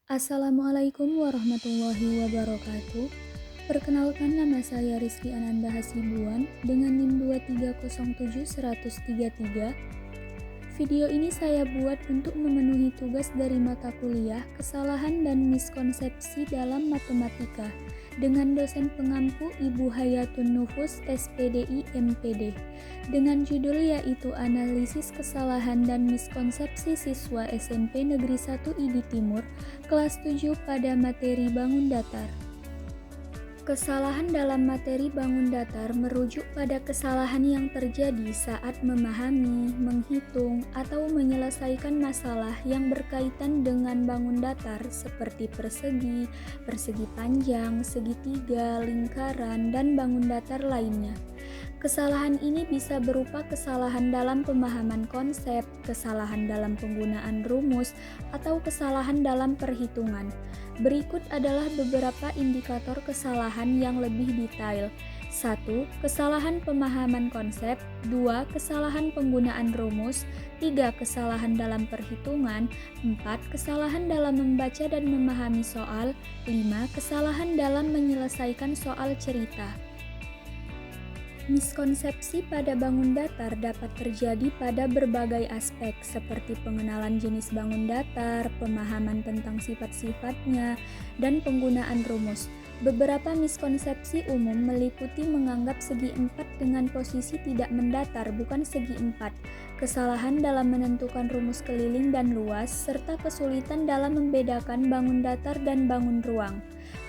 Assalamualaikum warahmatullahi wabarakatuh. Perkenalkan, nama saya Rizky Ananda Hasibuan dengan NIM 2307133. Video ini saya buat untuk memenuhi tugas dari mata kuliah Kesalahan dan Miskonsepsi dalam Matematika dengan dosen pengampu Ibu Hayatun Nufus SPDI MPD dengan judul yaitu Analisis Kesalahan dan Miskonsepsi Siswa SMP Negeri 1 ID Timur kelas 7 pada materi bangun datar. Kesalahan dalam materi bangun datar merujuk pada kesalahan yang terjadi saat memahami, menghitung, atau menyelesaikan masalah yang berkaitan dengan bangun datar seperti persegi, persegi panjang, segitiga, lingkaran, dan bangun datar lainnya. Kesalahan ini bisa berupa kesalahan dalam pemahaman konsep, kesalahan dalam penggunaan rumus, atau kesalahan dalam perhitungan. Berikut adalah beberapa indikator kesalahan yang lebih detail. 1. Kesalahan pemahaman konsep. 2. Kesalahan penggunaan rumus. 3. Kesalahan dalam perhitungan. 4. Kesalahan dalam membaca dan memahami soal. 5. Kesalahan dalam menyelesaikan soal cerita. Miskonsepsi pada bangun datar dapat terjadi pada berbagai aspek seperti pengenalan jenis bangun datar, pemahaman tentang sifat-sifatnya, dan penggunaan rumus. Beberapa miskonsepsi umum meliputi menganggap segi empat dengan posisi tidak mendatar bukan segi empat, kesalahan dalam menentukan rumus keliling dan luas, serta kesulitan dalam membedakan bangun datar dan bangun ruang.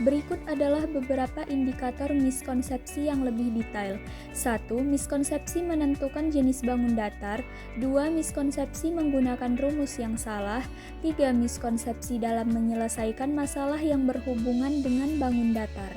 Berikut adalah beberapa indikator miskonsepsi yang lebih detail. 1. Miskonsepsi menentukan jenis bangun datar. 2. Miskonsepsi menggunakan rumus yang salah. 3. Miskonsepsi dalam menyelesaikan masalah yang berhubungan dengan bangun datar.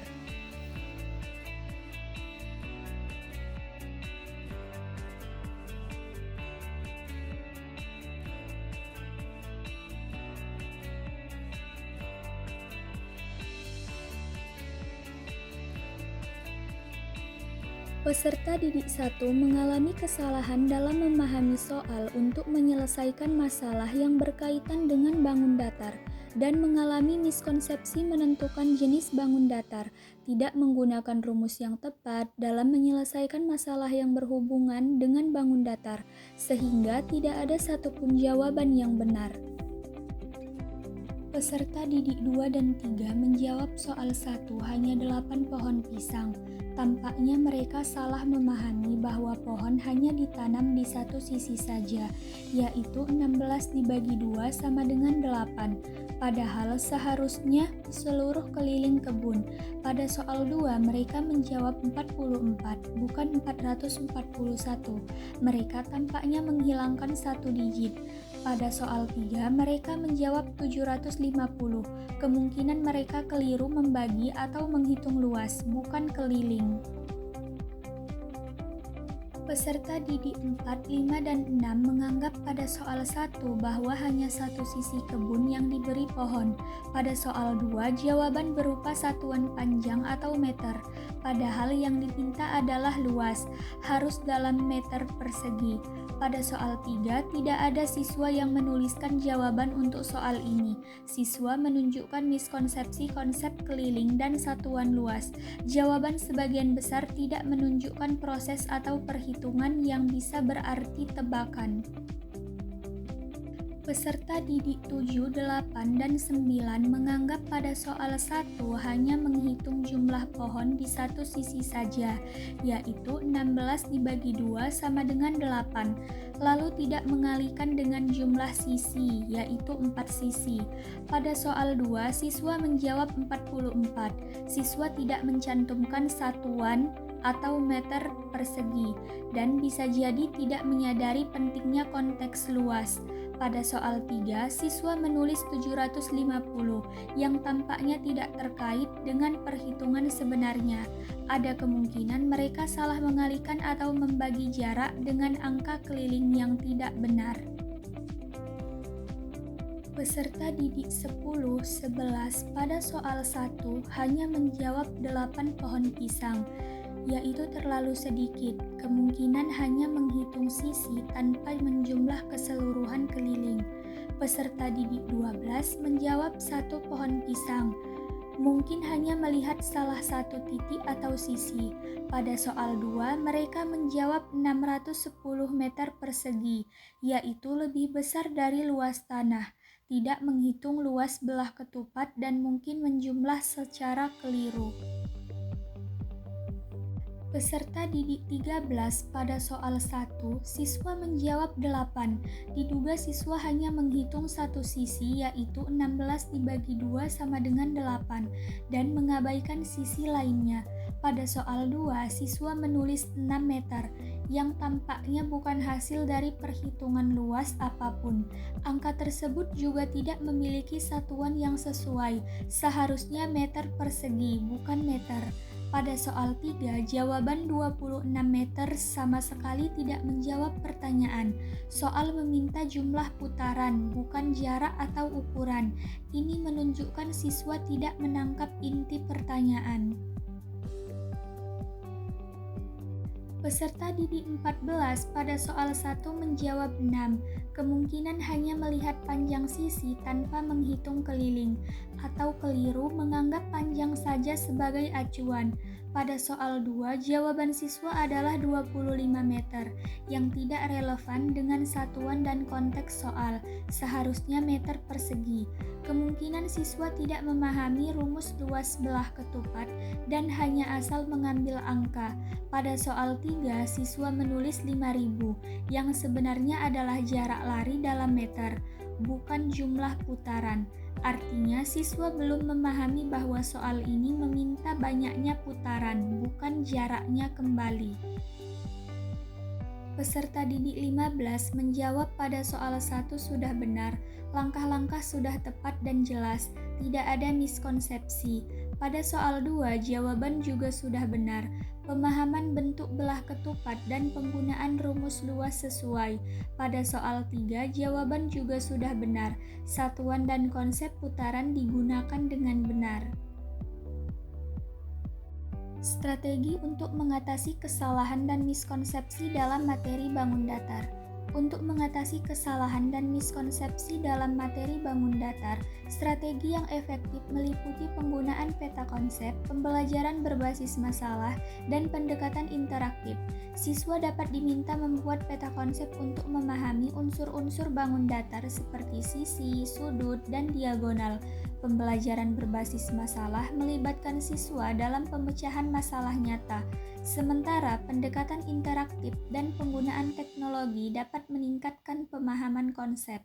Peserta didik 1 mengalami kesalahan dalam memahami soal untuk menyelesaikan masalah yang berkaitan dengan bangun datar dan mengalami miskonsepsi menentukan jenis bangun datar, tidak menggunakan rumus yang tepat dalam menyelesaikan masalah yang berhubungan dengan bangun datar, sehingga tidak ada satupun jawaban yang benar. Peserta didik 2 dan 3 menjawab soal 1 hanya 8 pohon pisang. Tampaknya mereka salah memahami bahwa pohon hanya ditanam di satu sisi saja, yaitu 16 dibagi 2 sama dengan 8. Padahal seharusnya seluruh keliling kebun. Pada soal 2 mereka menjawab 44, bukan 441. Mereka tampaknya menghilangkan satu digit. Pada soal 3 mereka menjawab 750. Kemungkinan mereka keliru membagi atau menghitung luas, bukan keliling. Peserta didik 4, 5, dan 6 menganggap pada soal 1 bahwa hanya satu sisi kebun yang diberi pohon. Pada soal 2 jawaban berupa satuan panjang atau meter, padahal yang diminta adalah luas, harus dalam meter persegi. Pada soal 3 tidak ada siswa yang menuliskan jawaban untuk soal ini. Siswa menunjukkan miskonsepsi konsep keliling dan satuan luas. Jawaban sebagian besar tidak menunjukkan proses atau perhitungan yang bisa berarti tebakan. Peserta didik 7, 8, dan 9 menganggap pada soal 1 hanya menghitung jumlah pohon di satu sisi saja, yaitu 16 dibagi 2 sama dengan 8, lalu tidak mengalihkan dengan jumlah sisi, yaitu 4 sisi. Pada soal 2, siswa menjawab 44. Siswa tidak mencantumkan satuan atau meter persegi, dan bisa jadi tidak menyadari pentingnya konteks luas. Pada soal 3, siswa menulis 750 yang tampaknya tidak terkait dengan perhitungan sebenarnya. Ada kemungkinan mereka salah mengalihkan atau membagi jarak dengan angka keliling yang tidak benar. Peserta didik 10, 11 pada soal 1 hanya menjawab 8 pohon pisang, yaitu terlalu sedikit, kemungkinan hanya menghitung sisi tanpa menjumlah keseluruhan keliling. Peserta didik 12 menjawab satu pohon pisang. Mungkin hanya melihat salah satu titik atau sisi. Pada soal 2, mereka menjawab 610 meter persegi, yaitu lebih besar dari luas tanah. Tidak menghitung luas belah ketupat dan mungkin menjumlah secara keliru. Peserta didik 13 pada soal 1, siswa menjawab 8. Diduga siswa hanya menghitung satu sisi, yaitu 16 dibagi 2 sama dengan 8, dan mengabaikan sisi lainnya. Pada soal 2, siswa menulis 6 meter, yang tampaknya bukan hasil dari perhitungan luas apapun. Angka tersebut juga tidak memiliki satuan yang sesuai, seharusnya meter persegi, bukan meter. Pada soal 3, jawaban 26 meter sama sekali tidak menjawab pertanyaan. Soal meminta jumlah putaran, bukan jarak atau ukuran. Ini menunjukkan siswa tidak menangkap inti pertanyaan. Peserta didik 14 pada soal 1 menjawab 6. Kemungkinan hanya melihat panjang sisi tanpa menghitung keliling, atau keliru menganggap panjang saja sebagai acuan. Pada soal 2, jawaban siswa adalah 25 meter, yang tidak relevan dengan satuan dan konteks soal, seharusnya meter persegi. Kemungkinan siswa tidak memahami rumus luas belah ketupat dan hanya asal mengambil angka. Pada soal 3, siswa menulis 5.000, yang sebenarnya adalah jarak lari dalam meter, bukan jumlah putaran. Artinya, siswa belum memahami bahwa soal ini meminta banyaknya putaran, bukan jaraknya kembali. Peserta didik 15 menjawab pada soal 1 sudah benar, langkah-langkah sudah tepat dan jelas, tidak ada miskonsepsi. Pada soal 2, jawaban juga sudah benar, pemahaman bentuk belah ketupat dan penggunaan rumus luas sesuai. Pada soal 3, jawaban juga sudah benar, satuan dan konsep putaran digunakan dengan benar. Strategi untuk mengatasi kesalahan dan miskonsepsi dalam materi bangun datar. Untuk mengatasi kesalahan dan miskonsepsi dalam materi bangun datar, strategi yang efektif meliputi penggunaan peta konsep, pembelajaran berbasis masalah, dan pendekatan interaktif. Siswa dapat diminta membuat peta konsep untuk memahami unsur-unsur bangun datar seperti sisi, sudut, dan diagonal. Pembelajaran berbasis masalah melibatkan siswa dalam pemecahan masalah nyata, sementara pendekatan interaktif dan penggunaan teknologi dapat meningkatkan pemahaman konsep.